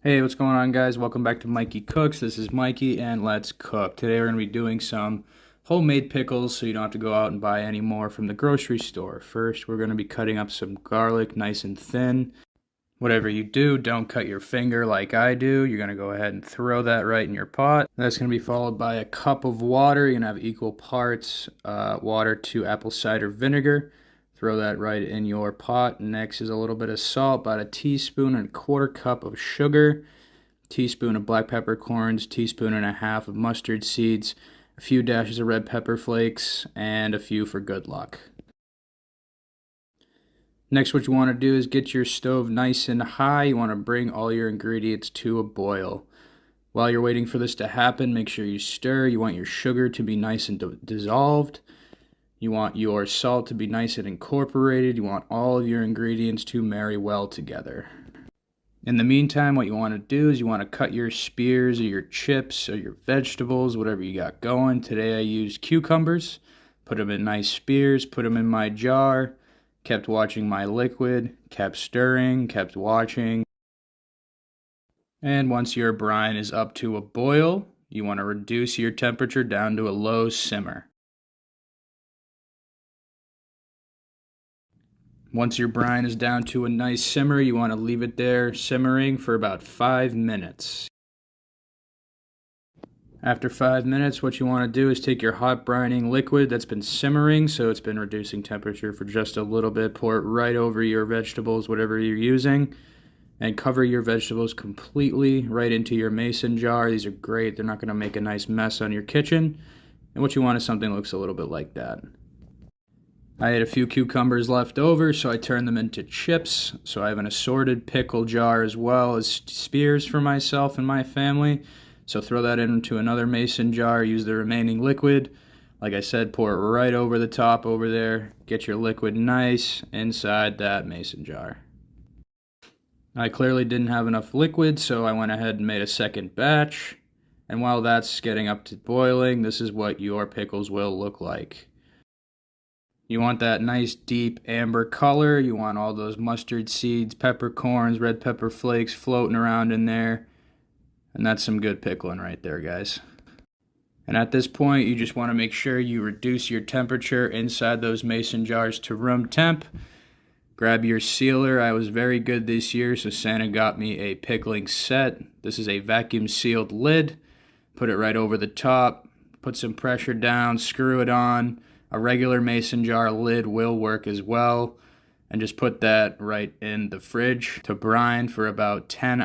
Hey, what's going on, guys? Welcome back to Mikey Cooks. This is Mikey, and let's cook. Today we're going to be doing some homemade pickles so you don't have to go out and buy any more from the grocery store. First, we're going to be cutting up some garlic nice and thin. Whatever you do, don't cut your finger like I do. You're going to go ahead and throw that right in your pot. That's going to be followed by a cup of water. You're going to have equal parts water to apple cider vinegar. Throw that right in your pot. Next is a little bit of salt, about a teaspoon and a quarter cup of sugar, teaspoon of black peppercorns, teaspoon and a half of mustard seeds, a few dashes of red pepper flakes, and a few for good luck. Next, what you want to do is get your stove nice and high. You want to bring all your ingredients to a boil. While you're waiting for this to happen, make sure you stir. You want your sugar to be nice and dissolved. You want your salt to be nice and incorporated. You want all of your ingredients to marry well together. In the meantime, what you want to do is you want to cut your spears or your chips or your vegetables, whatever you got going. Today I used cucumbers. Put them in nice spears, put them in my jar, kept watching my liquid, kept stirring, kept watching. And once your brine is up to a boil, you want to reduce your temperature down to a low simmer. Once your brine is down to a nice simmer, you want to leave it there simmering for about 5 minutes. After 5 minutes, what you want to do is take your hot brining liquid that's been simmering, so it's been reducing temperature for just a little bit, pour it right over your vegetables, whatever you're using, and cover your vegetables completely right into your mason jar. These are great. They're not going to make a nice mess on your kitchen. And what you want is something that looks a little bit like that. I had a few cucumbers left over, so I turned them into chips. So I have an assorted pickle jar as well as spears for myself and my family. So throw that into another mason jar, use the remaining liquid. Like I said, pour it right over the top over there. Get your liquid nice inside that mason jar. I clearly didn't have enough liquid, so I went ahead and made a second batch. And while that's getting up to boiling, this is what your pickles will look like. You want that nice deep amber color. You want all those mustard seeds, peppercorns, red pepper flakes floating around in there. And that's some good pickling right there, guys. And at this point, you just want to make sure you reduce your temperature inside those mason jars to room temp. Grab your sealer. I was very good this year, so Santa got me a pickling set. This is a vacuum sealed lid. Put it right over the top. Put some pressure down, screw it on. A regular mason jar lid will work as well. And just put that right in the fridge to brine for about 10